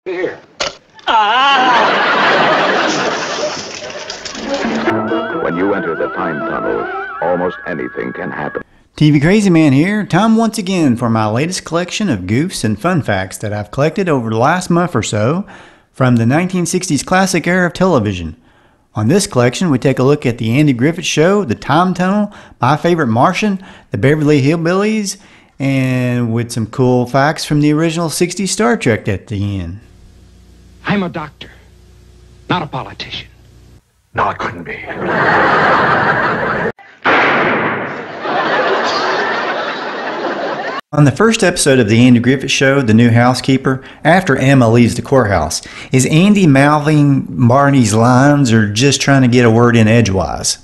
Here. When you enter the time tunnel, almost anything can happen. TV Crazy Man here, time once again for my latest collection of goofs and fun facts that I've collected over the last month or so from the 1960s classic era of television. On this collection, we take a look at the Andy Griffith Show, the Time Tunnel, My Favorite Martian, the Beverly Hillbillies, and with some cool facts from the original 60s Star Trek at the end. I'm a doctor, not a politician. No, it couldn't be. On the first episode of the Andy Griffith Show, The New Housekeeper, after Emma leaves the courthouse, is Andy mouthing Barney's lines or just trying to get a word in edgewise?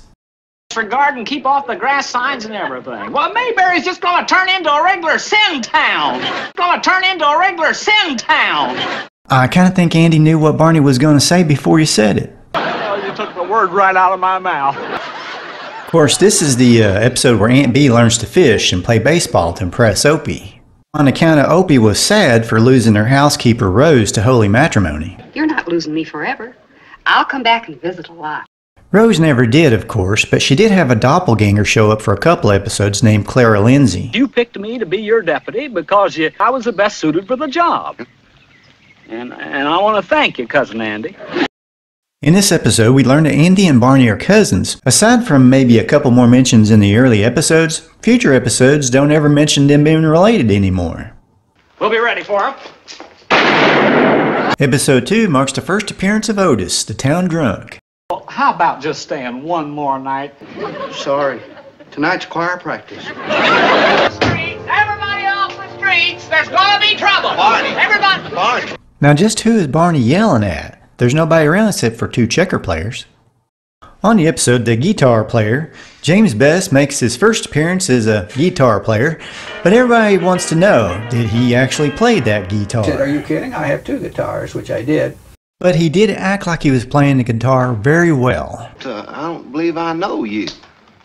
Disregard and keep off the grass signs and everything. Well, Mayberry's just gonna turn into a regular sin town. Gonna turn into a regular sin town. I kind of think Andy knew what Barney was going to say before he said it. Oh, you took the word right out of my mouth. Of course, this is the episode where Aunt Bee learns to fish and play baseball to impress Opie. On account of Opie was sad for losing her housekeeper Rose to holy matrimony. You're not losing me forever. I'll come back and visit a lot. Rose never did, of course, but she did have a doppelganger show up for a couple episodes named Clara Lindsay. You picked me to be your deputy because I was the best suited for the job. And I want to thank you, Cousin Andy. In this episode, we learn that Andy and Barney are cousins. Aside from maybe a couple more mentions in the early episodes, future episodes don't ever mention them being related anymore. We'll be ready for him. Episode 2 marks the first appearance of Otis, the town drunk. Well, how about just staying one more night? Sorry. Tonight's choir practice. Streets, everybody off the streets. There's gonna be trouble. Barney. Everybody. Barney. Now just who is Barney yelling at? There's nobody around except for two checker players. On the episode, the guitar player, James Best, makes his first appearance as a guitar player, but everybody wants to know, did he actually play that guitar? Are you kidding? I have two guitars, which I did. But he did act like he was playing the guitar very well. I don't believe I know you.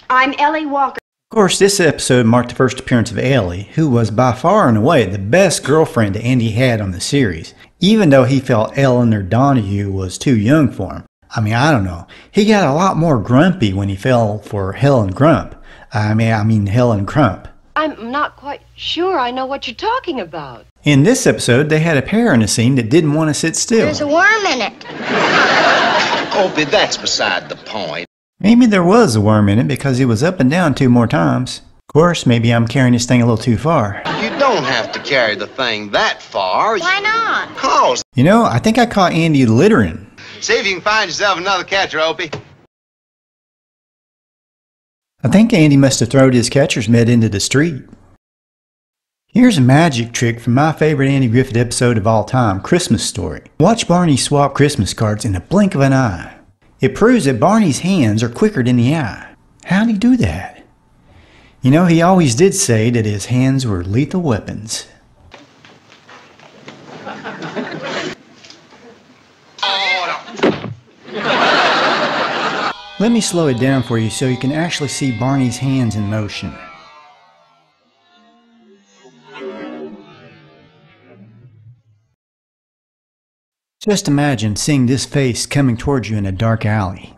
I'm Ellie Walker. Of course, this episode marked the first appearance of Ellie, who was by far and away the best girlfriend Andy had on the series, even though he felt Eleanor Donahue was too young for him. I mean, I don't know. He got a lot more grumpy when he fell for Helen Crump. I mean Helen Crump. I'm not quite sure I know what you're talking about. In this episode, they had a pair in a scene that didn't want to sit still. There's a worm in it. Opie, that's beside the point. Maybe there was a worm in it because he was up and down 2 more times. Of course, maybe I'm carrying this thing a little too far. You don't have to carry the thing that far. Why not? Cause. You know, I think I caught Andy littering. See if you can find yourself another catcher, Opie. I think Andy must have thrown his catcher's mitt into the street. Here's a magic trick from my favorite Andy Griffith episode of all time, Christmas Story. Watch Barney swap Christmas cards in a blink of an eye. It proves that Barney's hands are quicker than the eye. How'd he do that? You know, he always did say that his hands were lethal weapons. Let me slow it down for you so you can actually see Barney's hands in motion. Just imagine seeing this face coming towards you in a dark alley.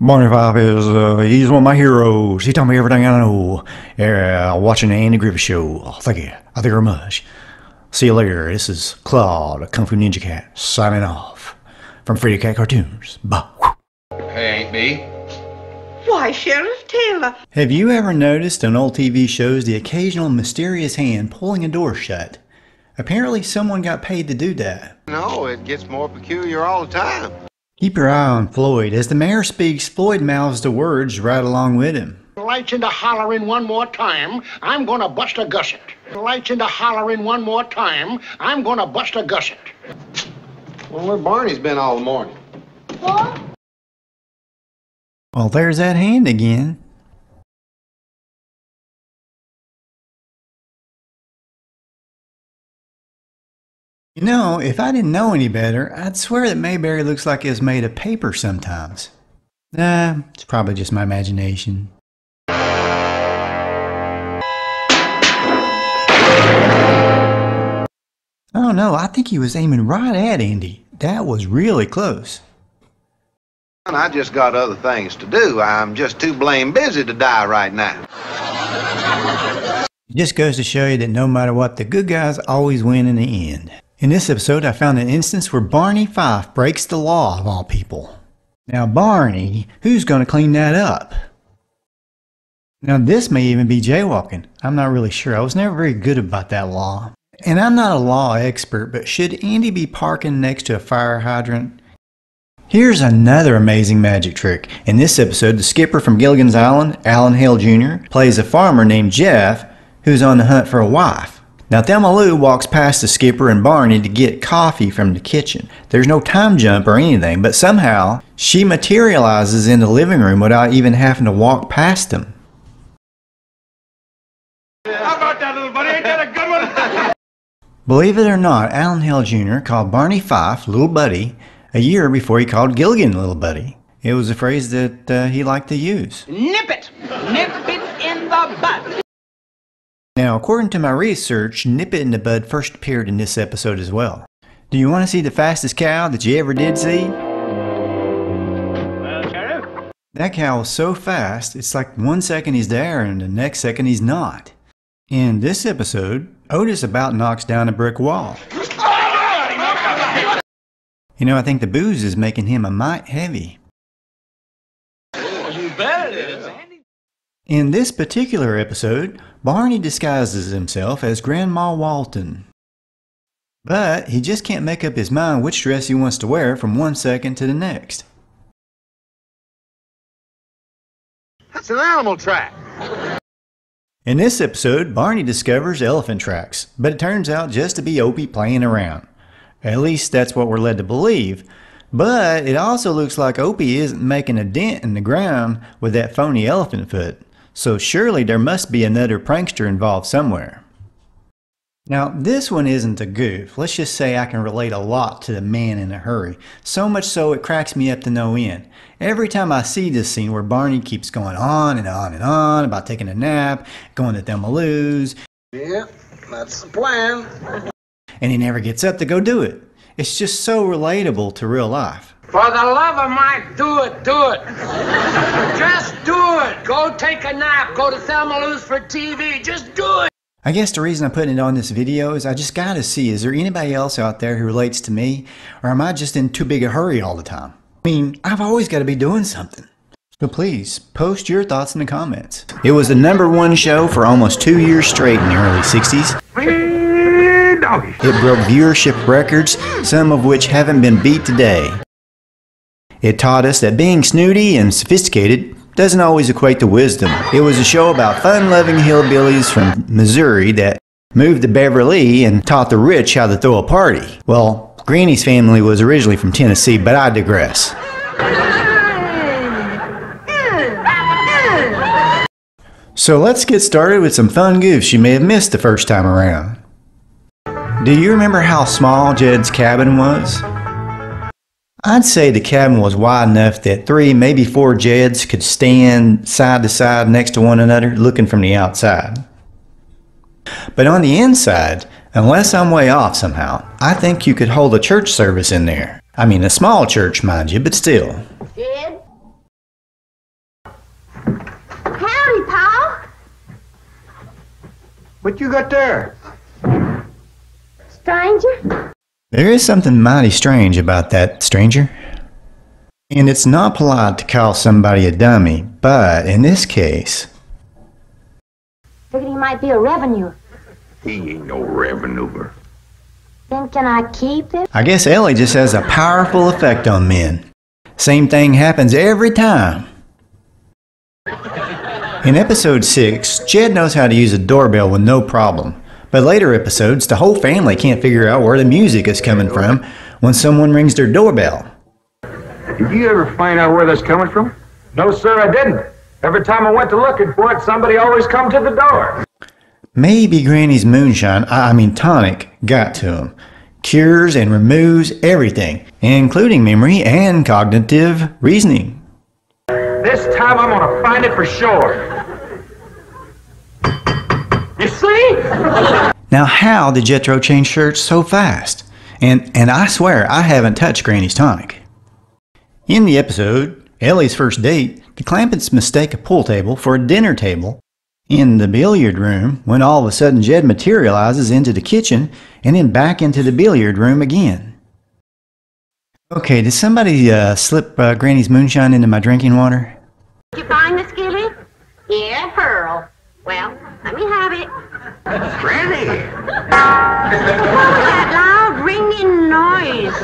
Barney Fife is, he's one of my heroes. He taught me everything I know. Watching the Andy Griffith Show. Thank you. I thank you very much. See you later. This is Claude, a Kung Fu Ninja Cat, signing off from Freddy Cat Cartoons. Bye. Hey, Aunt Bee. Why, Sheriff Taylor? Have you ever noticed on old TV shows the occasional mysterious hand pulling a door shut? Apparently someone got paid to do that. No, it gets more peculiar all the time. Keep your eye on Floyd. As the mayor speaks, Floyd mouths the words right along with him. Lights into hollering one more time, I'm gonna bust a gusset. Lights into hollering one more time, I'm gonna bust a gusset. Well, where Barney's been all the morning? Well, there's that hand again. You know, if I didn't know any better, I'd swear that Mayberry looks like it's made of paper sometimes. Nah, it's probably just my imagination. don't know. I think he was aiming right at Andy. That was really close. I just got other things to do. I'm just too blame busy to die right now. It just goes to show you that no matter what, the good guys always win in the end. In this episode, I found an instance where Barney Fife breaks the law of all people. Now Barney, who's going to clean that up? Now this may even be jaywalking. I'm not really sure. I was never very good about that law. And I'm not a law expert, but should Andy be parking next to a fire hydrant? Here's another amazing magic trick. In this episode, the skipper from Gilligan's Island, Alan Hale Jr., plays a farmer named Jeff who's on the hunt for a wife. Now Thelma Lou walks past the skipper and Barney to get coffee from the kitchen. There's no time jump or anything, but somehow she materializes in the living room without even having to walk past them. How about that, little buddy? Ain't that a good one? Believe it or not, Alan Hale Jr. called Barney Fife Little Buddy a year before he called Gilligan Little Buddy. It was a phrase that he liked to use. Nip it! Nip it in the bud! Now, according to my research, Nip It in the Bud first appeared in this episode as well. Do you want to see the fastest cow that you ever did see? Well, Sheriff? That cow was so fast, it's like 1 second he's there and the next second he's not. In this episode, Otis about knocks down a brick wall. You know, I think the booze is making him a mite heavy. You bet it is, Andy. In this particular episode, Barney disguises himself as Grandma Walton. But he just can't make up his mind which dress he wants to wear from 1 second to the next. That's an animal track. In this episode, Barney discovers elephant tracks, but it turns out just to be Opie playing around. At least that's what we're led to believe. But it also looks like Opie isn't making a dent in the ground with that phony elephant foot. So surely there must be another prankster involved somewhere. Now this one isn't a goof. Let's just say I can relate a lot to the man in a hurry. So much so it cracks me up to no end. Every time I see this scene where Barney keeps going on and on and on about taking a nap, going to Thelma Lou's. Yeah, that's the plan. And he never gets up to go do it. It's just so relatable to real life. For the love of Mike, do it, do it. Just do it. Go take a nap. Go to Thelma Lou's for TV. Just do it. I guess the reason I'm putting it on this video is I just gotta see, is there anybody else out there who relates to me? Or am I just in too big a hurry all the time? I mean, I've always got to be doing something. So please, post your thoughts in the comments. It was the #1 show for almost 2 years straight in the early 60s. It broke viewership records, some of which haven't been beat today. It taught us that being snooty and sophisticated doesn't always equate to wisdom. It was a show about fun-loving hillbillies from Missouri that moved to Beverly and taught the rich how to throw a party. Well, Granny's family was originally from Tennessee, but I digress. So let's get started with some fun goofs you may have missed the first time around. Do you remember how small Jed's cabin was? I'd say the cabin was wide enough that 3, maybe 4 Jeds could stand side to side next to one another looking from the outside. But on the inside, unless I'm way off somehow, I think you could hold a church service in there. I mean, a small church, mind you, but still. Jed? Howdy, Pa. What you got there? Stranger? There is something mighty strange about that, stranger. And it's not polite to call somebody a dummy, but in this case... Figured he might be a revenue. He ain't no revenuer. Then can I keep it? I guess Ellie just has a powerful effect on men. Same thing happens every time. In episode 6, Jed knows how to use a doorbell with no problem. But later episodes, the whole family can't figure out where the music is coming from when someone rings their doorbell. Did you ever find out where that's coming from? No, sir, I didn't. Every time I went to looking for it, somebody always come to the door. Maybe Granny's moonshine, tonic, got to him. Cures and removes everything, including memory and cognitive reasoning. This time I'm gonna find it for sure. You see? Now how did Jethro change shirts so fast? And I swear I haven't touched Granny's tonic. In the episode, Ellie's first date, the Clampetts mistake a pool table for a dinner table in the billiard room when all of a sudden Jed materializes into the kitchen and then back into the billiard room again. Okay, did somebody slip Granny's moonshine into my drinking water? Did you find the skillet? Yeah, Pearl. Well, let me have it. Granny! What was that loud ringing noise?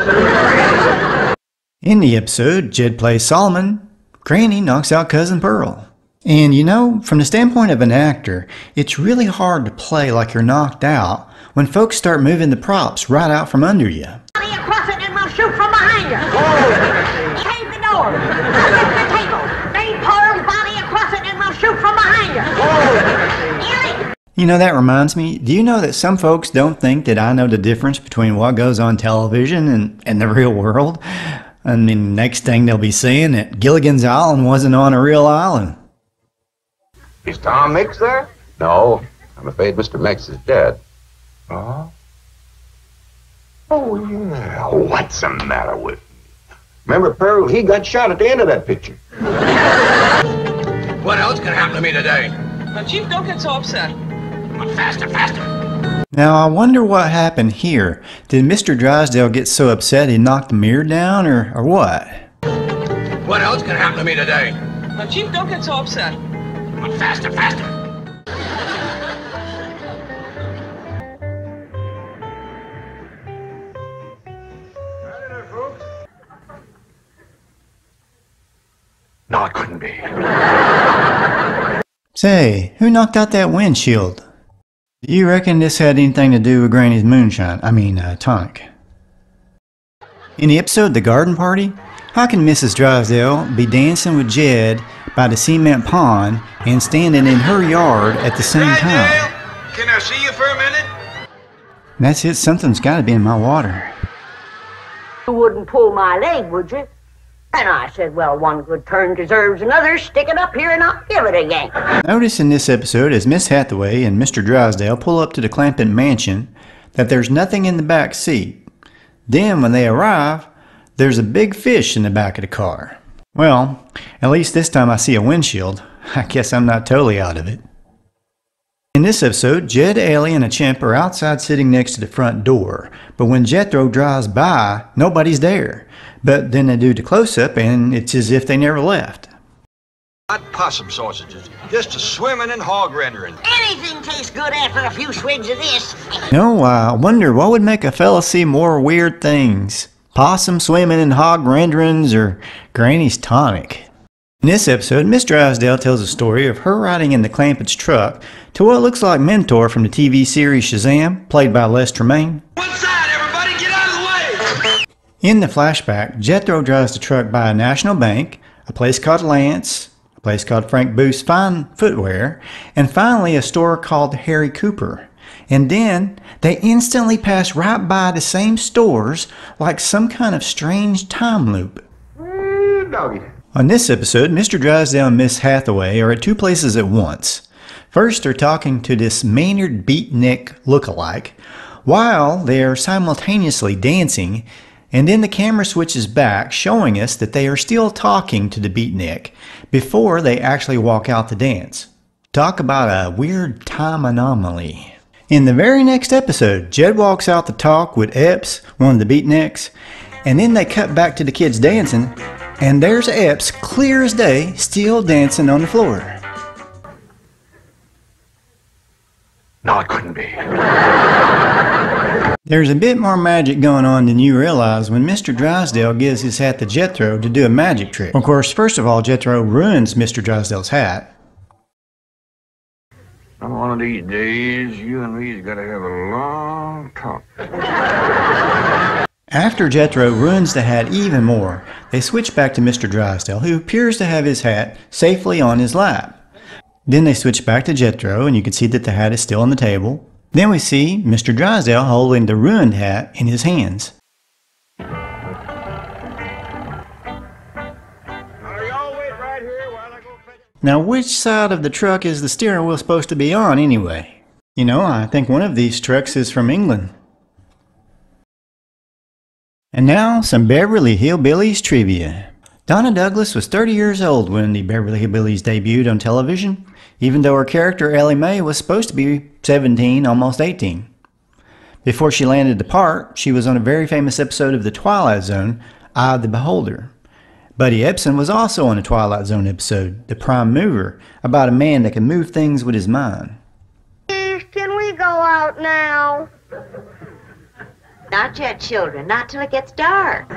In the episode, Jed plays Solomon. Granny knocks out Cousin Pearl. And you know, from the standpoint of an actor, it's really hard to play like you're knocked out when folks start moving the props right out from under you. Body across it and we'll shoot from behind you. Oh. Cave the door. Lift the table. Bring Pearl's body across it and we'll shoot from behind you. Oh. You know, that reminds me, do you know that some folks don't think that I know the difference between what goes on television and the real world? I mean, next thing they'll be saying that Gilligan's Island wasn't on a real island. Is Tom Mix there? No, I'm afraid Mr. Mix is dead. Oh? Oh, yeah. What's the matter with me? Remember, Pearl, he got shot at the end of that picture. What else can happen to me today? Now, Chief, don't get so upset. Faster, faster. Now, I wonder what happened here. Did Mr. Drysdale get so upset he knocked the mirror down, or what? What else can happen to me today? Now, Chief, don't get so upset. Faster, faster. No, it couldn't be. Say, who knocked out that windshield? Do you reckon this had anything to do with Granny's moonshine? Tonic. In the episode The Garden Party, how can Mrs. Drysdale be dancing with Jed by the cement pond and standing in her yard at the same time? Can I see you for a minute? That's it, something's got to be in my water. You wouldn't pull my leg, would you? And I said, well, one good turn deserves another. Stick it up here and I'll give it again. Notice in this episode as Miss Hathaway and Mr. Drysdale pull up to the Clampett mansion that there's nothing in the back seat. Then when they arrive, there's a big fish in the back of the car. Well, at least this time I see a windshield. I guess I'm not totally out of it. In this episode, Jed, Ellie, and a chimp are outside sitting next to the front door. But when Jethro drives by, nobody's there. But then they do the close-up and it's as if they never left. Hot possum sausages, just a swimming in hog rendering. Anything tastes good after a few swigs of this. No, I wonder what would make a fella see more weird things. Possum swimming in hog renderings or Granny's tonic. In this episode, Miss Drysdale tells a story of her riding in the Clampett's truck to what looks like Mentor from the TV series Shazam, played by Les Tremaine. One side, everybody, get out of the way! In the flashback, Jethro drives the truck by a national bank, a place called Lance, a place called Frank Booth's Fine Footwear, and finally a store called Harry Cooper. And then they instantly pass right by the same stores like some kind of strange time loop. Doggy. On this episode, Mr. Drysdale and Miss Hathaway are at two places at once. First, they're talking to this Maynard Beatnik look-alike, while they are simultaneously dancing, and then the camera switches back, showing us that they are still talking to the Beatnik before they actually walk out to dance. Talk about a weird time anomaly. In the very next episode, Jed walks out to talk with Epps, one of the Beatniks, and then they cut back to the kids dancing, and there's Epps, clear as day, still dancing on the floor. No, it couldn't be. There's a bit more magic going on than you realize when Mr. Drysdale gives his hat to Jethro to do a magic trick. Of course, first of all, Jethro ruins Mr. Drysdale's hat. On one of these days, you and me's gotta have a long talk. After Jethro ruins the hat even more, they switch back to Mr. Drysdale, who appears to have his hat safely on his lap. Then they switch back to Jethro, and you can see that the hat is still on the table. Then we see Mr. Drysdale holding the ruined hat in his hands. Now, which side of the truck is the steering wheel supposed to be on anyway? You know, I think one of these trucks is from England. And now, some Beverly Hillbillies trivia. Donna Douglas was 30 years old when the Beverly Hillbillies debuted on television, even though her character Ellie Mae was supposed to be 17, almost 18. Before she landed the part, she was on a very famous episode of The Twilight Zone, Eye of the Beholder. Buddy Ebsen was also on a Twilight Zone episode, The Prime Mover, about a man that can move things with his mind. Can we go out now? Not yet, children. Not till it gets dark.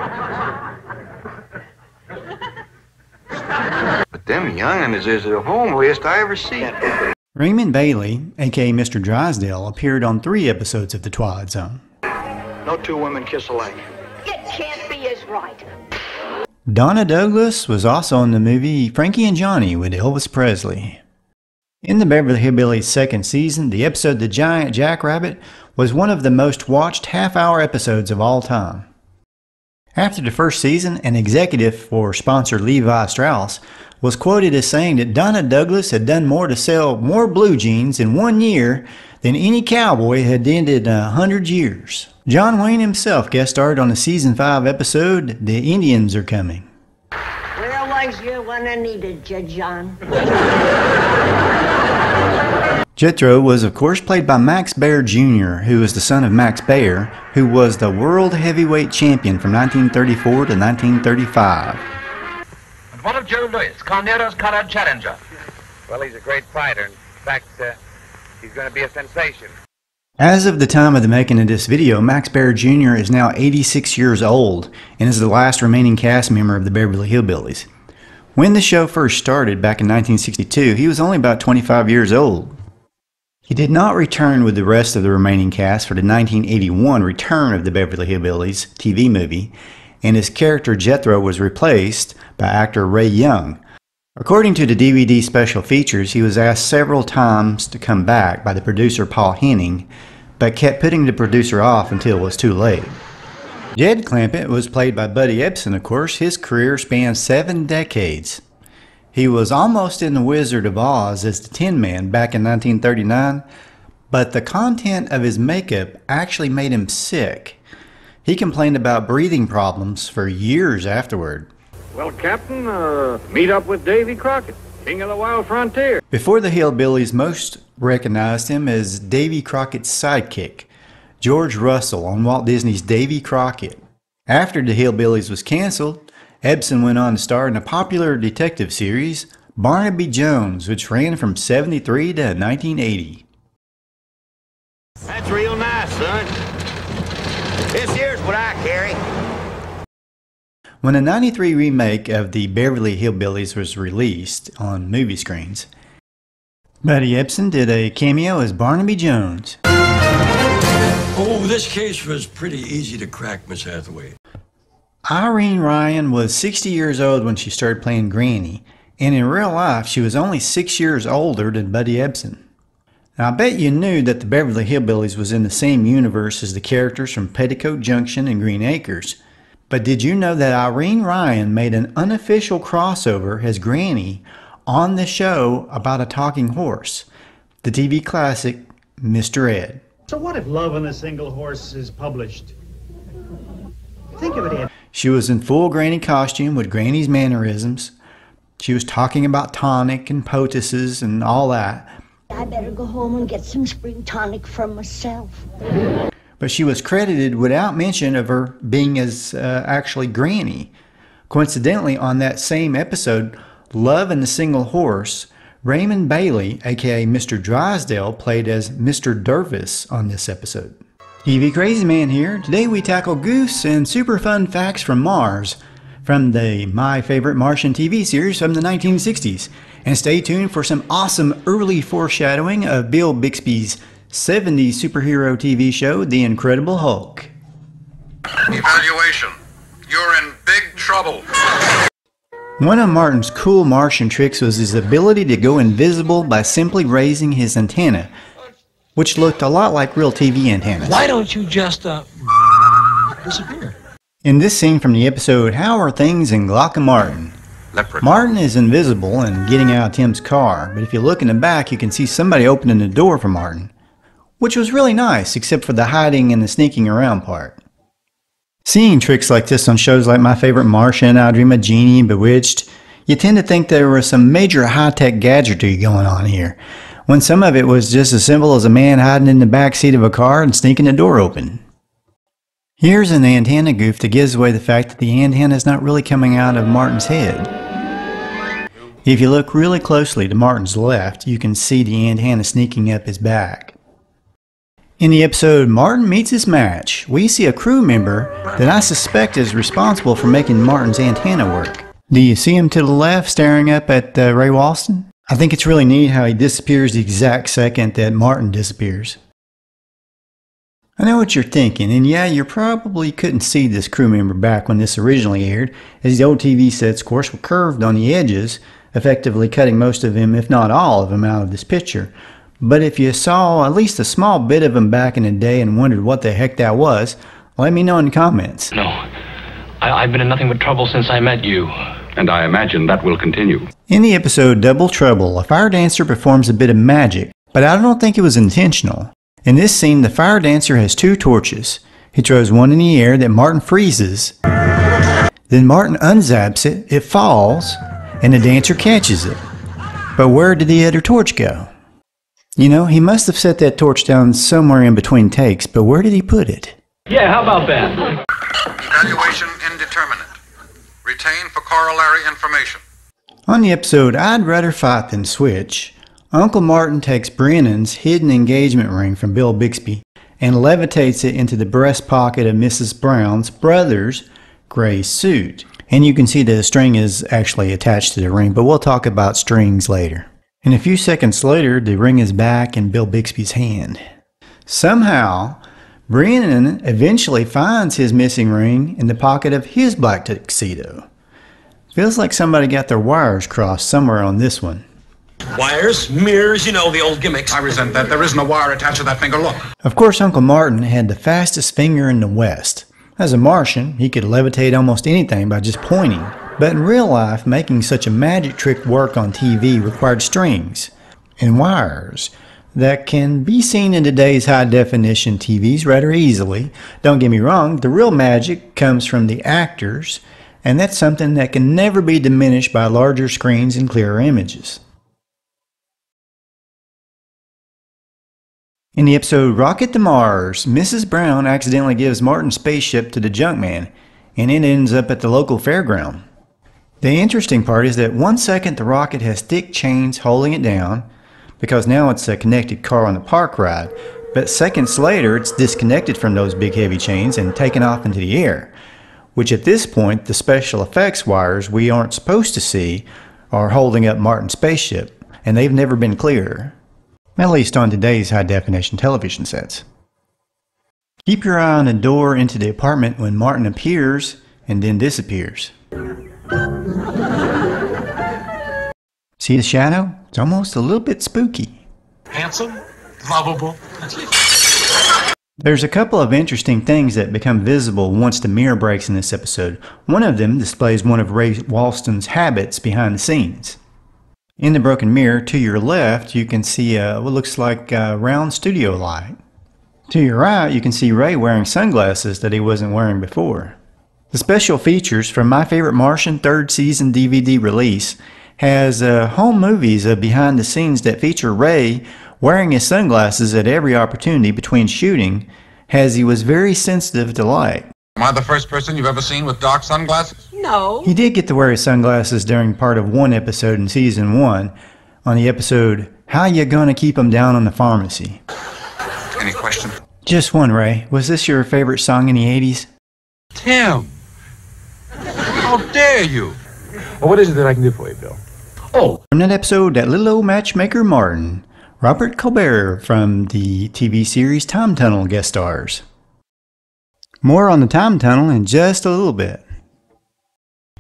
But them young'uns is the homeliest I ever see. Raymond Bailey, aka Mr. Drysdale, appeared on 3 episodes of The Twilight Zone. No two women kiss alike. It can't be as right. Donna Douglas was also in the movie Frankie and Johnny with Elvis Presley. In the Beverly Hillbillies' second season, the episode The Giant Jackrabbit was one of the most watched half-hour episodes of all time. After the first season, an executive for sponsor Levi Strauss was quoted as saying that Donna Douglas had done more to sell more blue jeans in 1 year than any cowboy had done in 100 years. John Wayne himself guest starred on the season 5 episode, The Indians Are Coming. Where was you when I needed you, John? Jethro was of course played by Max Baer Jr., who was the son of Max Baer, who was the world heavyweight champion from 1934 to 1935. And what of Joe Louis, Carnero's current challenger? Well, he's a great fighter. In fact, he's going to be a sensation. As of the time of the making of this video, Max Baer Jr. is now 86 years old and is the last remaining cast member of the Beverly Hillbillies. When the show first started back in 1962, he was only about 25 years old. He did not return with the rest of the remaining cast for the 1981 return of the Beverly Hillbillies TV movie, and his character Jethro was replaced by actor Ray Young. According to the DVD special features, he was asked several times to come back by the producer Paul Henning, but kept putting the producer off until it was too late. Jed Clampett was played by Buddy Ebsen, of course. His career spanned 7 decades. He was almost in The Wizard of Oz as the Tin Man back in 1939, but the content of his makeup actually made him sick. He complained about breathing problems for years afterward. Well, Captain, meet up with Davy Crockett, king of the wild frontier. Before the Hillbillies, most recognized him as Davy Crockett's sidekick, George Russell on Walt Disney's Davy Crockett. After the Hillbillies was canceled, Ebsen went on to star in a popular detective series, Barnaby Jones, which ran from 1973 to 1980. That's real nice, son. This here's what I carry. When a 1993 remake of the Beverly Hillbillies was released on movie screens, Buddy Ebsen did a cameo as Barnaby Jones. Oh, this case was pretty easy to crack, Miss Hathaway. Irene Ryan was 60 years old when she started playing Granny, and in real life she was only 6 years older than Buddy Ebsen. Now I bet you knew that the Beverly Hillbillies was in the same universe as the characters from Petticoat Junction and Green Acres, but did you know that Irene Ryan made an unofficial crossover as Granny on the show about a talking horse, the TV classic Mr. Ed? So what if Love on a Single Horse is published? Think of it, Ed. She was in full Granny costume with Granny's mannerisms. She was talking about tonic and poultices and all that. I better go home and get some spring tonic for myself. But she was credited without mention of her being as actually Granny. Coincidentally, on that same episode, Love and the Single Horse, Raymond Bailey, aka Mr. Drysdale, played as Mr. Dervis on this episode. TV Crazy Man here. Today we tackle Goofs and super fun facts from Mars from the My Favorite Martian TV series from the 1960s. And stay tuned for some awesome early foreshadowing of Bill Bixby's 70s superhero TV show, The Incredible Hulk. Evaluation. You're in big trouble. One of Martin's cool Martian tricks was his ability to go invisible by simply raising his antenna, which looked a lot like real TV antennas. Why don't you just, disappear? In this scene from the episode, How Are Things in Glock and Martin? Martin is invisible and getting out of Tim's car, but if you look in the back, you can see somebody opening the door for Martin. which was really nice except for the hiding and the sneaking around part. Seeing tricks like this on shows like My Favorite Martian, I Dream of Jeannie, and Bewitched, you tend to think there was some major high-tech gadgetry going on here, when some of it was just as simple as a man hiding in the back seat of a car and sneaking the door open. Here's an antenna goof that gives away the fact that the antenna is not really coming out of Martin's head. If you look really closely to Martin's left, you can see the antenna sneaking up his back. In the episode Martin Meets His Match, we see a crew member that I suspect is responsible for making Martin's antenna work. Do you see him to the left staring up at Ray Walston? I think it's really neat how he disappears the exact second that Martin disappears. I know what you're thinking, and yeah, you probably couldn't see this crew member back when this originally aired, as the old TV sets, of course, were curved on the edges, effectively cutting most of him, if not all of him, out of this picture. But if you saw at least a small bit of him back in the day and wondered what the heck that was, let me know in the comments. No, I've been in nothing but trouble since I met you. And I imagine that will continue. In the episode Double Trouble, a fire dancer performs a bit of magic, but I don't think it was intentional. In this scene, the fire dancer has two torches. He throws one in the air that Martin freezes. Then Martin unzaps it, it falls, and the dancer catches it. But where did the other torch go? You know, he must have set that torch down somewhere in between takes, but where did he put it? Yeah, how about that? Graduation indeterminate. Retain for corollary information. On the episode I'd Rather Fight Than Switch, Uncle Martin takes Brennan's hidden engagement ring from Bill Bixby and levitates it into the breast pocket of Mrs. Brown's brother's gray suit. And you can see that the string is actually attached to the ring, but we'll talk about strings later. And a few seconds later, the ring is back in Bill Bixby's hand. Somehow, Brennan eventually finds his missing ring in the pocket of his black tuxedo. Feels like somebody got their wires crossed somewhere on this one. Wires, mirrors, you know, the old gimmicks. I resent that. There isn't a wire attached to that finger. Look. Of course, Uncle Martin had the fastest finger in the West. As a Martian, he could levitate almost anything by just pointing. But in real life, making such a magic trick work on TV required strings and wires that can be seen in today's high-definition TVs rather easily. Don't get me wrong, the real magic comes from the actors, and that's something that can never be diminished by larger screens and clearer images. In the episode Rocket to Mars, Mrs. Brown accidentally gives Martin's spaceship to the junkman, and it ends up at the local fairground. The interesting part is that 1 second the rocket has thick chains holding it down, because now it's a connected car on the park ride, but seconds later it's disconnected from those big heavy chains and taken off into the air, which at this point the special effects wires we aren't supposed to see are holding up Martin's spaceship, and they've never been clearer, at least on today's high-definition television sets. Keep your eye on the door into the apartment when Martin appears and then disappears. See the shadow? It's almost a little bit spooky. Handsome, lovable. There's a couple of interesting things that become visible once the mirror breaks in this episode. One of them displays one of Ray Walston's habits behind the scenes. In the broken mirror to your left, you can see what looks like a round studio light. To your right, you can see Ray wearing sunglasses that he wasn't wearing before. The special features from My Favorite Martian 3rd season DVD release has home movies of behind the scenes that feature Ray wearing his sunglasses at every opportunity between shooting, as he was very sensitive to light. Am I the first person you've ever seen with dark sunglasses? No. He did get to wear his sunglasses during part of one episode in season 1, on the episode How You Gonna Keep 'Em Down on the Pharmacy. Any question? Just one, Ray. Was this your favorite song in the 80s? Tim! How dare you! Well, what is it that I can do for you, Bill? Oh, from that episode, that little old matchmaker Martin, Robert Colbert from the TV series Time Tunnel guest stars. More on the Time Tunnel in just a little bit.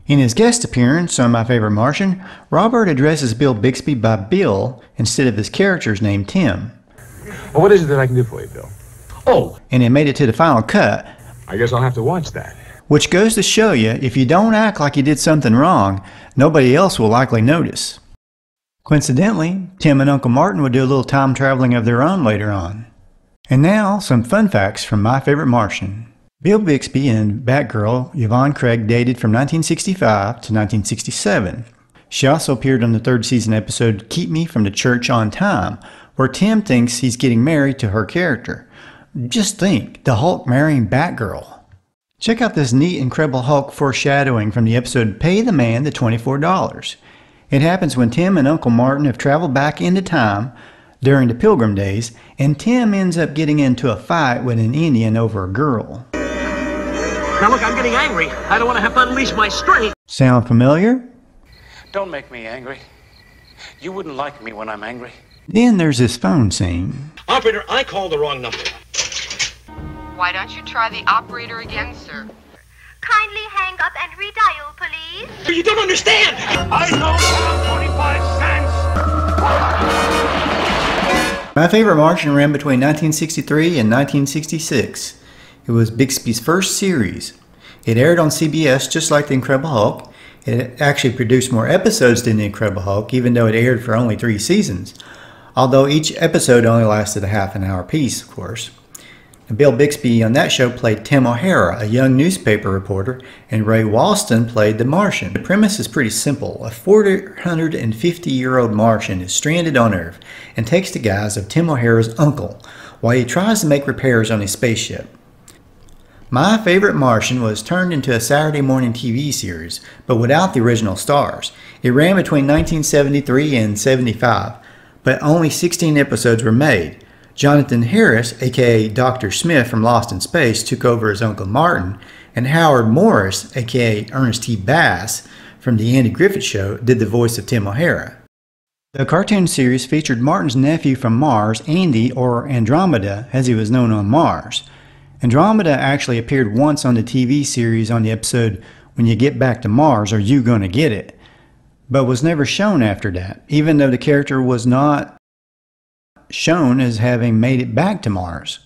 In his guest appearance on My Favorite Martian, Robert addresses Bill Bixby by Bill instead of his character's name Tim. Well, what is it that I can do for you, Bill? Oh, and it made it to the final cut. I guess I'll have to watch that. Which goes to show you, if you don't act like you did something wrong, nobody else will likely notice. Coincidentally, Tim and Uncle Martin would do a little time traveling of their own later on. And now, some fun facts from My Favorite Martian. Bill Bixby and Batgirl Yvonne Craig dated from 1965 to 1967. She also appeared on the third season episode Keep Me from the Church on Time, where Tim thinks he's getting married to her character. Just think, the Hulk marrying Batgirl. Check out this neat Incredible Hulk foreshadowing from the episode Pay the Man the $24. It happens when Tim and Uncle Martin have traveled back into time during the Pilgrim days, and Tim ends up getting into a fight with an Indian over a girl. Now look, I'm getting angry. I don't want to have to unleash my strength. Sound familiar? Don't make me angry. You wouldn't like me when I'm angry. Then there's this phone scene. Operator, I called the wrong number. Why don't you try the operator again, sir? Kindly hang up and redial, please. You don't understand! I know 25 cents! My Favorite Martian ran between 1963 and 1966. It was Bixby's first series. It aired on CBS just like The Incredible Hulk. It actually produced more episodes than The Incredible Hulk, even though it aired for only 3 seasons. Although each episode only lasted a half an hour piece, of course. Bill Bixby on that show played Tim O'Hara, a young newspaper reporter, and Ray Walston played the Martian. The premise is pretty simple. A 450-year-old Martian is stranded on Earth and takes the guise of Tim O'Hara's uncle while he tries to make repairs on his spaceship. My Favorite Martian was turned into a Saturday morning TV series, but without the original stars. It ran between 1973 and 75, but only 16 episodes were made. Jonathan Harris, aka Dr. Smith from Lost in Space, took over as Uncle Martin, and Howard Morris, aka Ernest T. Bass, from The Andy Griffith Show, did the voice of Tim O'Hara. The cartoon series featured Martin's nephew from Mars, Andy, or Andromeda, as he was known on Mars. Andromeda actually appeared once on the TV series on the episode When You Get Back to Mars, Are You Gonna Get It?, but was never shown after that, even though the character was not shown as having made it back to Mars.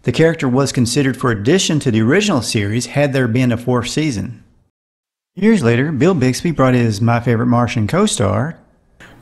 The character was considered for addition to the original series had there been a 4th season. Years later, Bill Bixby brought his My Favorite Martian co-star,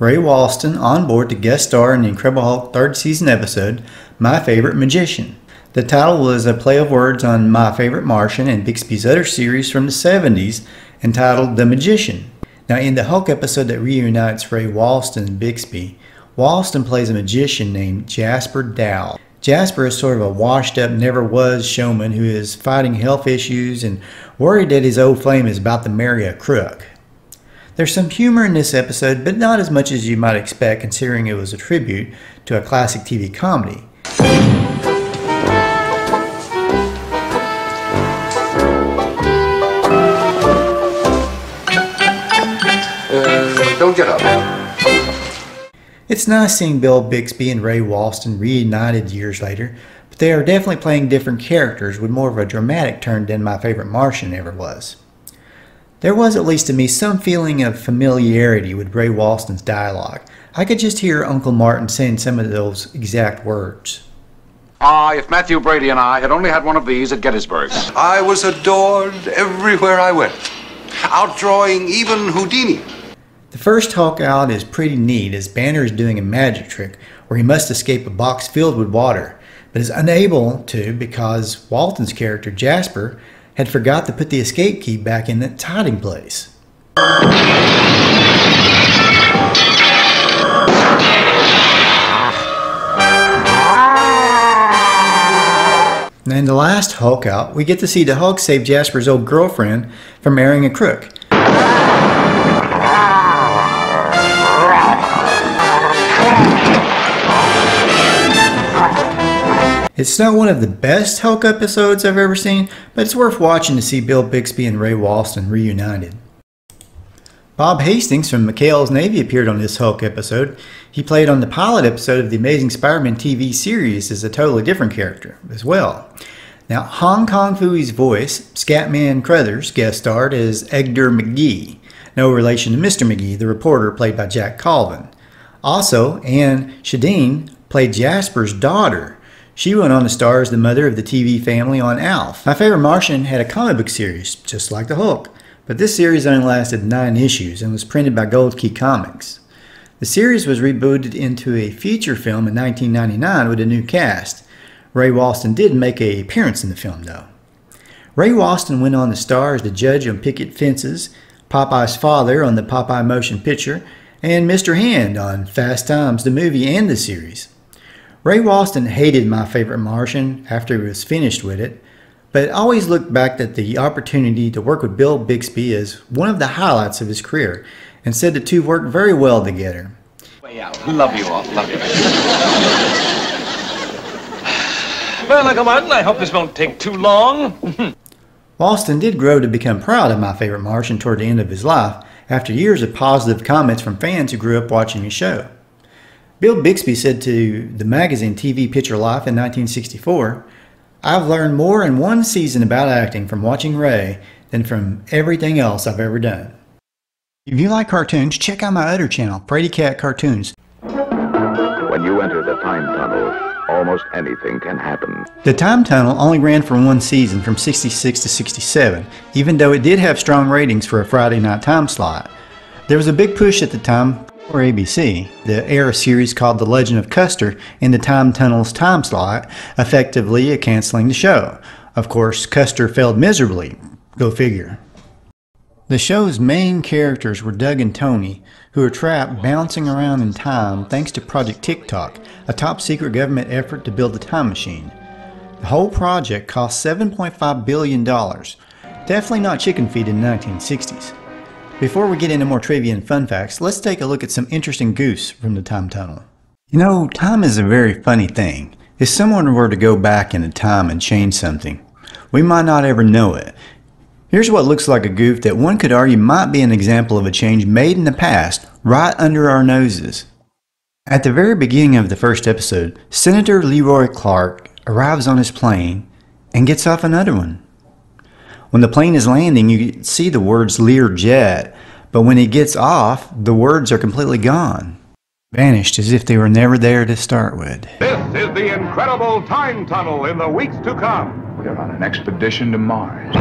Ray Walston, on board to guest star in the Incredible Hulk 3rd season episode, My Favorite Magician. The title was a play of words on My Favorite Martian and Bixby's other series from the 70s entitled The Magician. Now in the Hulk episode that reunites Ray Walston and Bixby, Walston plays a magician named Jasper Dow. Jasper is sort of a washed-up, never-was showman who is fighting health issues and worried that his old flame is about to marry a crook. There's some humor in this episode, but not as much as you might expect considering it was a tribute to a classic TV comedy. Don't get up. It's nice seeing Bill Bixby and Ray Walston reunited years later, but they are definitely playing different characters with more of a dramatic turn than My Favorite Martian ever was. There was, at least to me, some feeling of familiarity with Ray Walston's dialogue. I could just hear Uncle Martin saying some of those exact words. If Matthew Brady and I had only had one of these at Gettysburg. I was adored everywhere I went, outdrawing even Houdini. The first Hulk out is pretty neat as Banner is doing a magic trick where he must escape a box filled with water, but is unable to because Walton's character Jasper had forgot to put the escape key back in its hiding place. And in the last Hulk out, we get to see the Hulk save Jasper's old girlfriend from marrying a crook. It's not one of the best Hulk episodes I've ever seen, but it's worth watching to see Bill Bixby and Ray Walston reunited. Bob Hastings from McHale's Navy appeared on this Hulk episode. He played on the pilot episode of the Amazing Spider-Man TV series as a totally different character as well. Now, Hong Kong Phooey's voice, Scatman Crothers, guest starred as Edgar McGee, no relation to Mr. McGee, the reporter played by Jack Colvin. Also, Anne Shadeen played Jasper's daughter. She went on to star as the mother of the TV family on Alf. My Favorite Martian had a comic book series, just like the Hulk, but this series only lasted 9 issues and was printed by Gold Key Comics. The series was rebooted into a feature film in 1999 with a new cast. Ray Walston did make an appearance in the film though. Ray Walston went on to star as the judge on Picket Fences, Popeye's father on the Popeye motion picture, and Mr. Hand on Fast Times, the movie and the series. Ray Walston hated My Favorite Martian after he was finished with it, but always looked back at the opportunity to work with Bill Bixby as one of the highlights of his career, and said the two worked very well together. Way out. Love you all. Love you. Well, now come on. I hope this won't take too long. Walston did grow to become proud of My Favorite Martian toward the end of his life, after years of positive comments from fans who grew up watching his show. Bill Bixby said to the magazine TV Picture Life in 1964, "I've learned more in one season about acting from watching Ray than from everything else I've ever done." If you like cartoons, check out my other channel, Brady Cat Cartoons. When you enter the time tunnel, almost anything can happen. The Time Tunnel only ran for one season from 66 to 67, even though it did have strong ratings for a Friday night time slot. There was a big push at the time for ABC to air a series called The Legend of Custer in the Time Tunnel's time slot, effectively canceling the show. Of course, Custer failed miserably. Go figure. The show's main characters were Doug and Tony, who are trapped bouncing around in time thanks to Project Tick-Tock, a top-secret government effort to build a time machine. The whole project cost $7.5 billion. Definitely not chicken feed in the 1960s. Before we get into more trivia and fun facts, let's take a look at some interesting goofs from the Time Tunnel. You know, time is a very funny thing. If someone were to go back into time and change something, we might not ever know it. Here's what looks like a goof that one could argue might be an example of a change made in the past, right under our noses. At the very beginning of the first episode, Senator Leroy Clark arrives on his plane and gets off another one. When the plane is landing, you can see the words Learjet, but when he gets off, the words are completely gone. Vanished as if they were never there to start with. This is the incredible time tunnel in the weeks to come. We're on an expedition to Mars.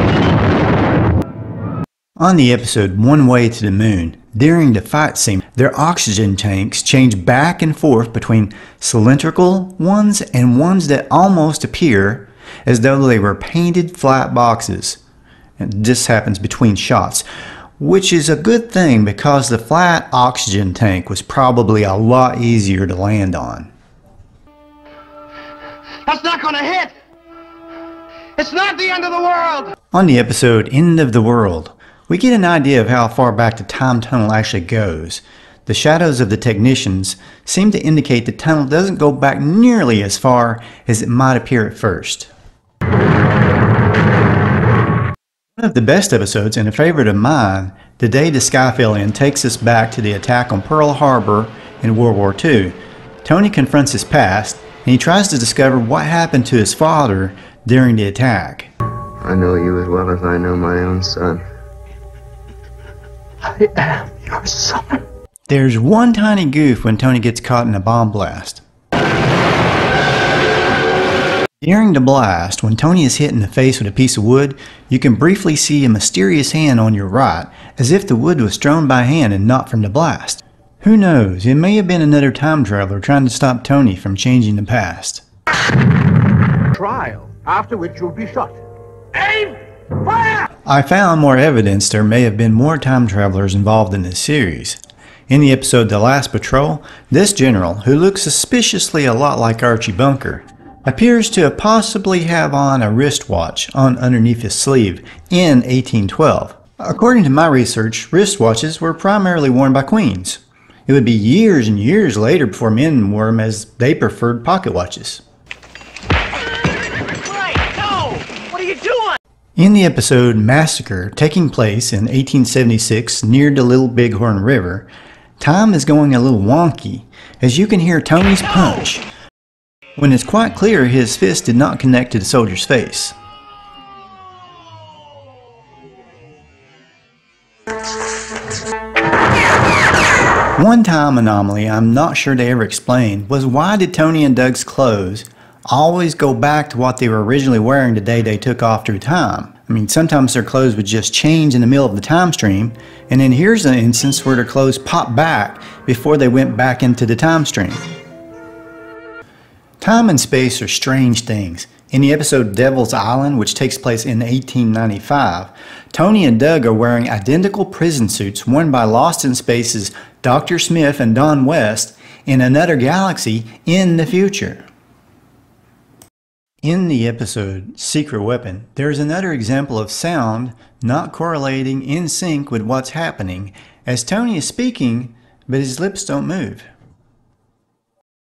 On the episode One Way to the Moon, during the fight scene, their oxygen tanks change back and forth between cylindrical ones and ones that almost appear as though they were painted flat boxes. And this happens between shots, which is a good thing because the flat oxygen tank was probably a lot easier to land on. That's not gonna hit! It's not the end of the world! On the episode End of the World, we get an idea of how far back the time tunnel actually goes. The shadows of the technicians seem to indicate the tunnel doesn't go back nearly as far as it might appear at first. One of the best episodes and a favorite of mine, The Day the Sky Fell In, takes us back to the attack on Pearl Harbor in World War II. Tony confronts his past, and he tries to discover what happened to his father during the attack. I know you as well as I know my own son. I am your son. There's one tiny goof when Tony gets caught in a bomb blast. During the blast, when Tony is hit in the face with a piece of wood, you can briefly see a mysterious hand on your right, as if the wood was thrown by hand and not from the blast. Who knows, it may have been another time traveler trying to stop Tony from changing the past. Trial, after which you'll be shot. Aim! Fire! I found more evidence there may have been more time travelers involved in this series. In the episode The Last Patrol, this general, who looks suspiciously a lot like Archie Bunker, appears to possibly have on a wristwatch on underneath his sleeve in 1812. According to my research, wristwatches were primarily worn by queens. It would be years and years later before men wore them, as they preferred pocket watches. In the episode Massacre, taking place in 1876 near the Little Bighorn River, time is going a little wonky, as you can hear Tony's punch, when it's quite clear his fist did not connect to the soldier's face. One time anomaly I'm not sure they ever explained was why did Tony and Doug's clothes always go back to what they were originally wearing the day they took off through time? I mean, sometimes their clothes would just change in the middle of the time stream, and then here's an instance where their clothes popped back before they went back into the time stream. Time and space are strange things. In the episode Devil's Island, which takes place in 1895, Tony and Doug are wearing identical prison suits worn by Lost in Space's Dr. Smith and Don West in another galaxy in the future. In the episode Secret Weapon, there is another example of sound not correlating in sync with what's happening, as Tony is speaking, but his lips don't move.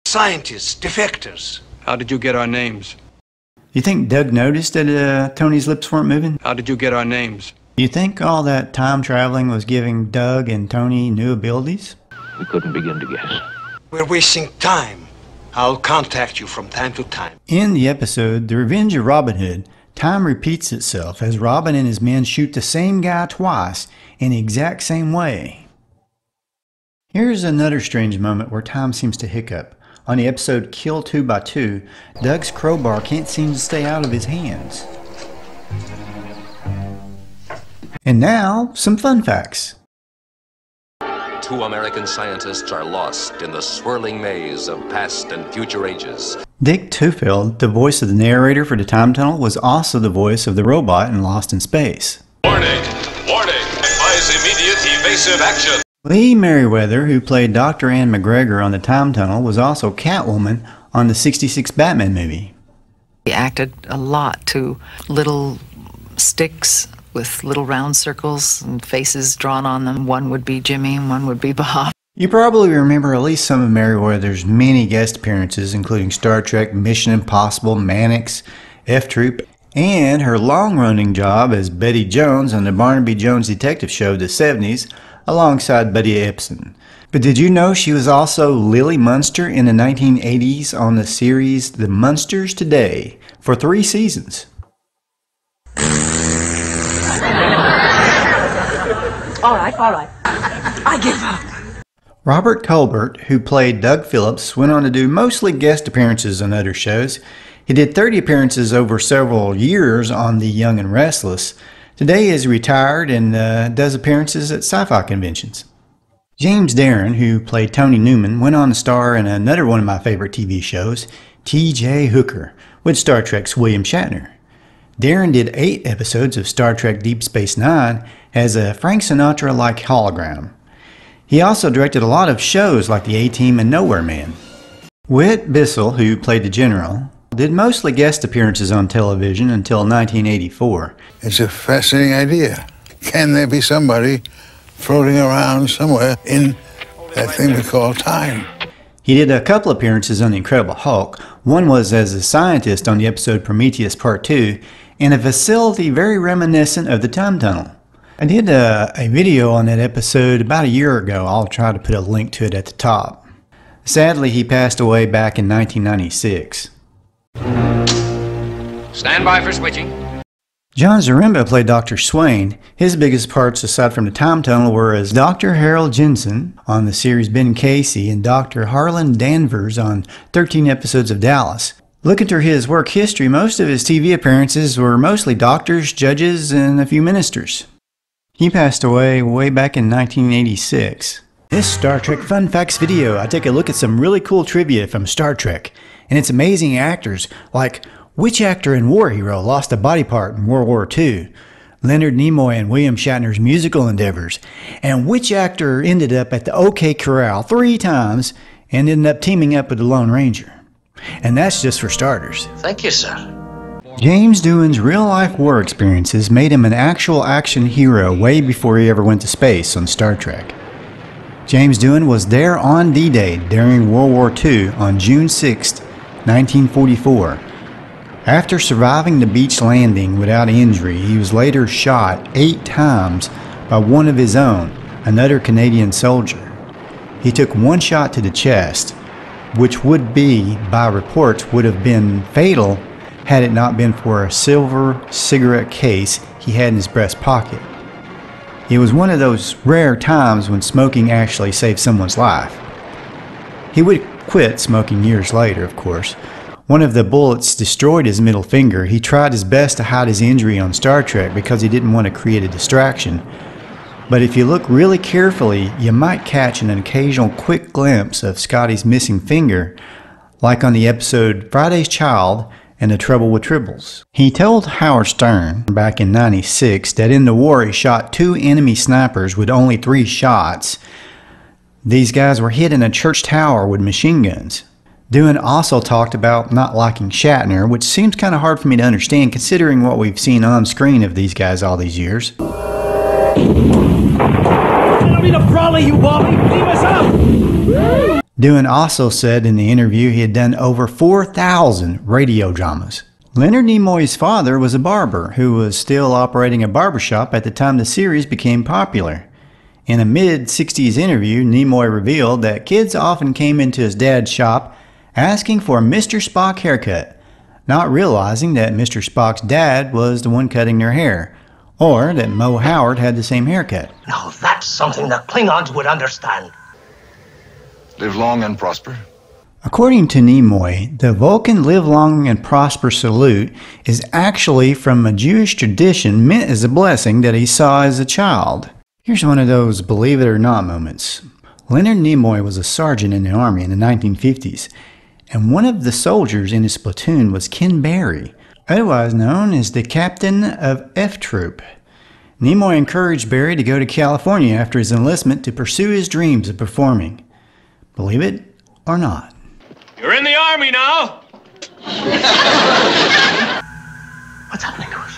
Scientists, defectors. How did you get our names? You think Doug noticed that Tony's lips weren't moving? How did you get our names? You think all that time traveling was giving Doug and Tony new abilities? We couldn't begin to guess. We're wasting time. I'll contact you from time to time. In the episode The Revenge of Robin Hood, time repeats itself as Robin and his men shoot the same guy twice in the exact same way. Here's another strange moment where time seems to hiccup. On the episode Kill 2 by 2, Doug's crowbar can't seem to stay out of his hands. And now, some fun facts. 2 American scientists are lost in the swirling maze of past and future ages. Dick Tufeld, the voice of the narrator for the Time Tunnel, was also the voice of the robot in Lost in Space. Warning! Warning! Advise immediate evasive action! Lee Merriweather, who played Dr. Ann McGregor on the Time Tunnel, was also Catwoman on the '66 Batman movie. He acted a lot to little sticks with little round circles and faces drawn on them. One would be Jimmy and one would be Bob. You probably remember at least some of Merriweather's many guest appearances, including Star Trek, Mission Impossible, Mannix, F-Troop, and her long-running job as Betty Jones on the Barnaby Jones detective show of the '70s, alongside Buddy Ebsen. But did you know she was also Lily Munster in the 1980s on the series The Munsters Today for 3 seasons? All right. I give up. Robert Colbert, who played Doug Phillips, went on to do mostly guest appearances on other shows. He did 30 appearances over several years on The Young and Restless. Today he is retired and does appearances at sci-fi conventions. James Darren, who played Tony Newman, went on to star in another one of my favorite TV shows, T.J. Hooker, with Star Trek's William Shatner. Darren did 8 episodes of Star Trek Deep Space Nine as a Frank Sinatra-like hologram. He also directed a lot of shows like The A-Team and Nowhere Man. Whit Bissell, who played the General, did mostly guest appearances on television until 1984. It's a fascinating idea. Can there be somebody floating around somewhere in that thing we call time? He did a couple appearances on The Incredible Hulk. One was as a scientist on the episode Prometheus Part 2, in a facility very reminiscent of the Time Tunnel. I did a video on that episode about a year ago. I'll try to put a link to it at the top. Sadly, he passed away back in 1996. Stand by for switching. John Zaremba played Dr. Swain. His biggest parts aside from the Time Tunnel were as Dr. Harold Jensen on the series Ben Casey and Dr. Harlan Danvers on 13 episodes of Dallas. Looking through his work history, most of his TV appearances were mostly doctors, judges, and a few ministers. He passed away way back in 1986. This Star Trek Fun Facts video, I take a look at some really cool trivia from Star Trek, and its amazing actors, like which actor and war hero lost a body part in World War II, Leonard Nimoy and William Shatner's musical endeavors, and which actor ended up at the OK Corral 3 times and ended up teaming up with the Lone Ranger. And that's just for starters. Thank you, sir. James Doohan's real-life war experiences made him an actual action hero way before he ever went to space on Star Trek. James Doohan was there on D-Day during World War II on June 6, 1944. After surviving the beach landing without injury, he was later shot 8 times by one of his own, another Canadian soldier. He took 1 shot to the chest, which would be, by reports, would have been fatal had it not been for a silver cigarette case he had in his breast pocket. It was one of those rare times when smoking actually saved someone's life. He would quit smoking years later, of course. One of the bullets destroyed his middle finger. He tried his best to hide his injury on Star Trek because he didn't want to create a distraction. But if you look really carefully, you might catch an occasional quick glimpse of Scotty's missing finger, like on the episode Friday's Child and The Trouble with Tribbles. He told Howard Stern back in '96 that in the war he shot 2 enemy snipers with only 3 shots. These guys were hit in a church tower with machine guns. Doohan also talked about not liking Shatner, which seems kind of hard for me to understand considering what we've seen on screen of these guys all these years. Doohan also said in the interview he had done over 4,000 radio dramas. Leonard Nimoy's father was a barber who was still operating a barbershop at the time the series became popular. In a mid-60s interview, Nimoy revealed that kids often came into his dad's shop asking for a Mr. Spock haircut, not realizing that Mr. Spock's dad was the one cutting their hair, or that Mo Howard had the same haircut. Now that's something the Klingons would understand. Live long and prosper. According to Nimoy, the Vulcan live long and prosper salute is actually from a Jewish tradition meant as a blessing that he saw as a child. Here's one of those believe it or not moments. Leonard Nimoy was a sergeant in the Army in the 1950s, and one of the soldiers in his platoon was Ken Barry, otherwise known as the captain of F Troop. Nimoy encouraged Barry to go to California after his enlistment to pursue his dreams of performing. Believe it or not. You're in the Army now. What's happening to us?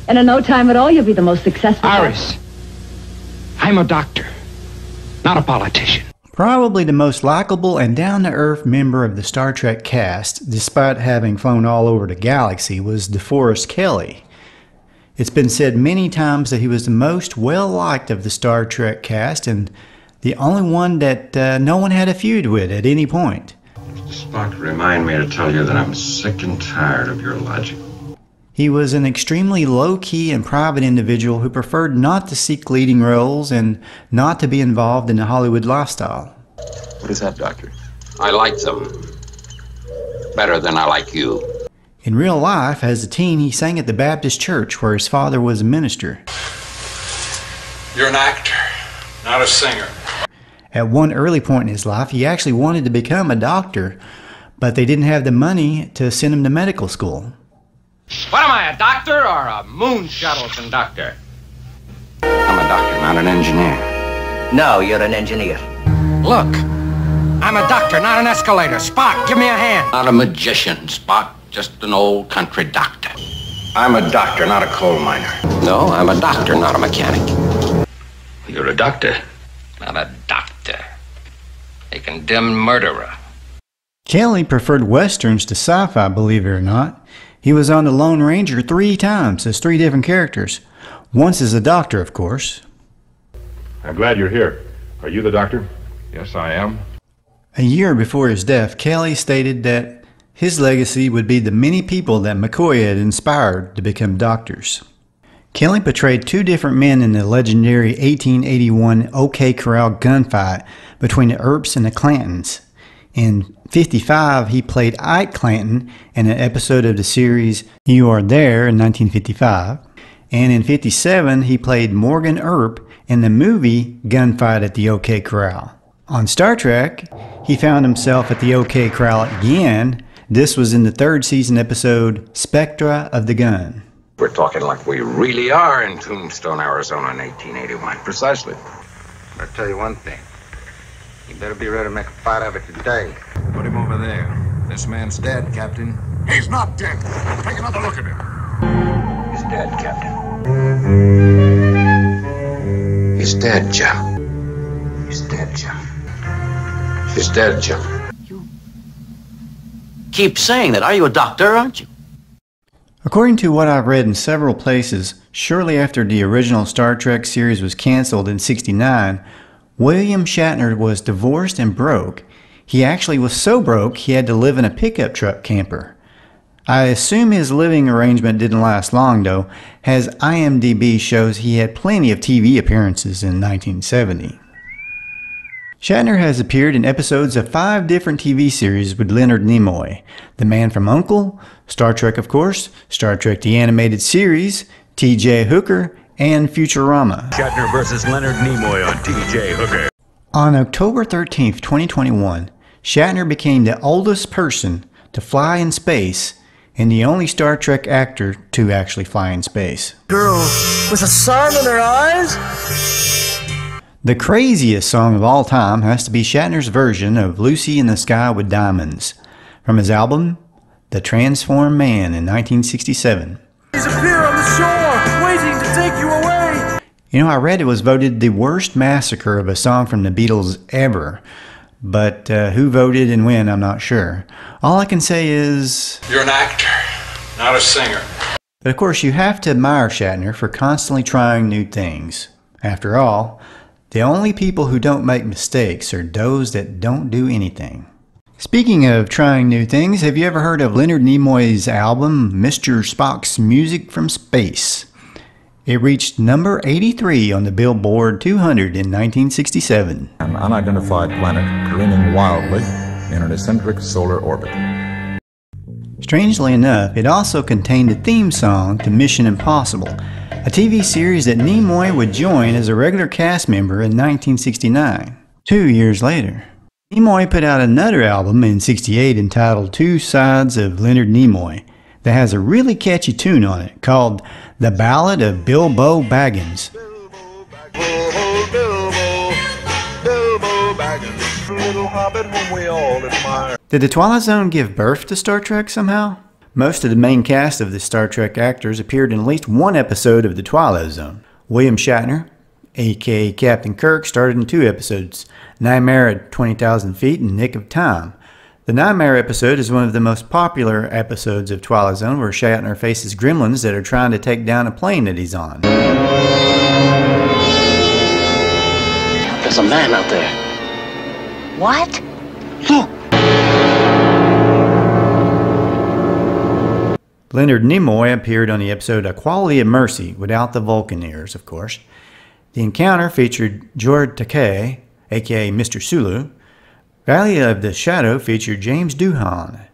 And in no time at all, you'll be the most successful. Iris, I'm a doctor, not a politician. Probably the most likable and down-to-earth member of the Star Trek cast, despite having flown all over the galaxy, was DeForest Kelley. It's been said many times that he was the most well-liked of the Star Trek cast and the only one that no one had a feud with at any point. Mr. Spock, remind me to tell you that I'm sick and tired of your logic. He was an extremely low-key and private individual who preferred not to seek leading roles and not to be involved in the Hollywood lifestyle. What is that, Doctor? I like them better than I like you. In real life, as a teen, he sang at the Baptist church where his father was a minister. You're an actor, not a singer. At one early point in his life, he actually wanted to become a doctor, but they didn't have the money to send him to medical school. What am I, a doctor or a moon shuttle conductor? I'm a doctor, not an engineer. No, you're an engineer. Look, I'm a doctor, not an escalator. Spock, give me a hand. Not a magician, Spock, just an old country doctor. I'm a doctor, not a coal miner. No, I'm a doctor, not a mechanic. You're a doctor. Not a doctor. A condemned murderer. Kelley preferred westerns to sci-fi, believe it or not. He was on The Lone Ranger 3 times as 3 different characters. Once as a doctor, of course. I'm glad you're here. Are you the doctor? Yes, I am. A year before his death, Kelley stated that his legacy would be the many people that McCoy had inspired to become doctors. Kelley portrayed 2 different men in the legendary 1881 OK Corral gunfight between the Earps and the Clantons. In '55, he played Ike Clanton in an episode of the series You Are There in 1955. And in '57, he played Morgan Earp in the movie Gunfight at the OK Corral. On Star Trek, he found himself at the OK Corral again. This was in the 3rd season episode Spectra of the Gun. We're talking like we really are in Tombstone, Arizona in 1881. Precisely. I'll tell you one thing. You better be ready to make a fight of it today. Put him over there. This man's dead, Captain. He's not dead. Take another look at him. He's dead, Captain. He's dead, Joe. He's dead, Joe. He's dead, Joe. You keep saying that. Are you a doctor, aren't you? According to what I've read in several places, shortly after the original Star Trek series was canceled in '69, William Shatner was divorced and broke. He actually was so broke he had to live in a pickup truck camper. I assume his living arrangement didn't last long though, as IMDb shows he had plenty of TV appearances in 1970. Shatner has appeared in episodes of 5 different TV series with Leonard Nimoy. The Man from U.N.C.L.E., Star Trek of course, Star Trek the Animated Series, T.J. Hooker, and Futurama. Shatner versus Leonard Nimoy on T.J. Hooker. On October 13, 2021, Shatner became the oldest person to fly in space and the only Star Trek actor to actually fly in space. Girl with the sun in her eyes? The craziest song of all time has to be Shatner's version of Lucy in the Sky with Diamonds from his album The Transformed Man in 1967. He's up here on the shore, waiting to take you away. You know, I read it was voted the worst massacre of a song from the Beatles ever. But who voted and when, I'm not sure. All I can say is... You're an actor, not a singer. But of course, you have to admire Shatner for constantly trying new things. After all, the only people who don't make mistakes are those that don't do anything. Speaking of trying new things, have you ever heard of Leonard Nimoy's album, Mr. Spock's Music from Space? It reached number 83 on the Billboard 200 in 1967. An unidentified planet careening wildly in an eccentric solar orbit. Strangely enough, it also contained a theme song to Mission Impossible, a TV series that Nimoy would join as a regular cast member in 1969. 2 years later, Nimoy put out another album in '68 entitled Two Sides of Leonard Nimoy that has a really catchy tune on it called The Ballad of Bilbo Baggins. Did the Twilight Zone give birth to Star Trek somehow? Most of the main cast of the Star Trek actors appeared in at least one episode of The Twilight Zone. William Shatner, aka Captain Kirk, starred in 2 episodes, Nightmare at 20,000 Feet and Nick of Time. The Nightmare episode is one of the most popular episodes of Twilight Zone, where Shatner faces gremlins that are trying to take down a plane that he's on. There's a man out there. What? Look! Leonard Nimoy appeared on the episode A Quality of Mercy, without the Vulcan ears, of course. The encounter featured Jord Takei, aka Mr. Sulu. Valley of the Shadow featured James Doohan,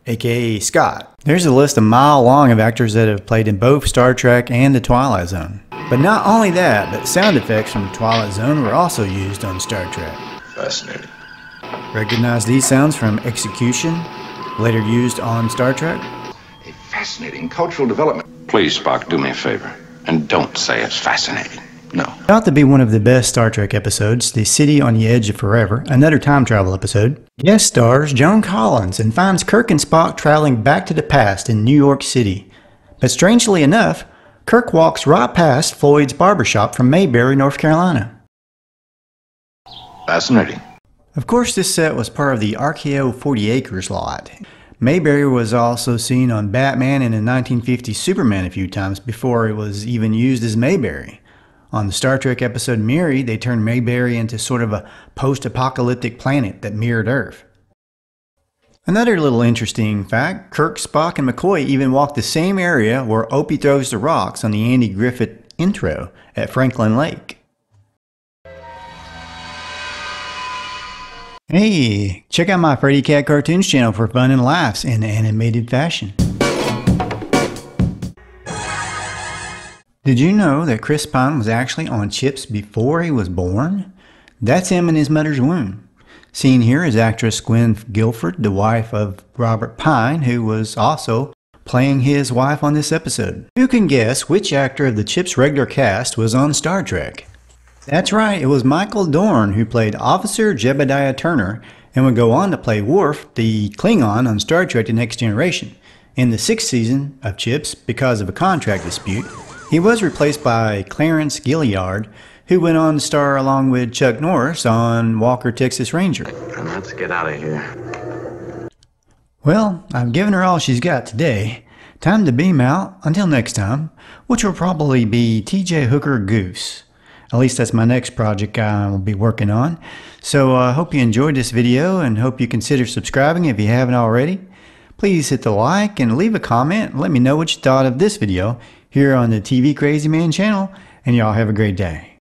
aka Scott. There's a list a mile long of actors that have played in both Star Trek and The Twilight Zone. But not only that, but sound effects from The Twilight Zone were also used on Star Trek. Fascinating. Recognize these sounds from Execution, later used on Star Trek? A fascinating cultural development. Please, Spock, do me a favor. And don't say it's fascinating. No. Thought to be one of the best Star Trek episodes, The City on the Edge of Forever, another time travel episode. Guest stars Joan Collins and finds Kirk and Spock traveling back to the past in New York City. But strangely enough, Kirk walks right past Floyd's barbershop from Mayberry, North Carolina. Fascinating. Of course, this set was part of the RKO 40 Acres lot. Mayberry was also seen on Batman and in 1950 Superman a few times before it was even used as Mayberry. On the Star Trek episode Miri, they turned Mayberry into sort of a post-apocalyptic planet that mirrored Earth. Another little interesting fact, Kirk, Spock, and McCoy even walked the same area where Opie throws the rocks on the Andy Griffith intro at Franklin Lake. Hey, check out my Freddy Cat Cartoons channel for fun and laughs in animated fashion. Did you know that Chris Pine was actually on chips before he was born? That's him in his mother's womb. Seen here is actress Gwen Guilford, the wife of Robert Pine, who was also playing his wife on this episode. Who can guess which actor of the Chips regular cast was on Star Trek? That's right, it was Michael Dorn who played Officer Jebediah Turner and would go on to play Worf, the Klingon on Star Trek The Next Generation. In the 6th season of Chips, because of a contract dispute, he was replaced by Clarence Gilliard, who went on to star along with Chuck Norris on Walker, Texas Ranger. Let's get out of here. Well, I've given her all she's got today. Time to beam out until next time, which will probably be TJ Hooker Goofs. At least that's my next project I will be working on. So I hope you enjoyed this video and hope you consider subscribing if you haven't already. Please hit the like and leave a comment and let me know what you thought of this video here on the TV Crazy Man channel, and y'all have a great day.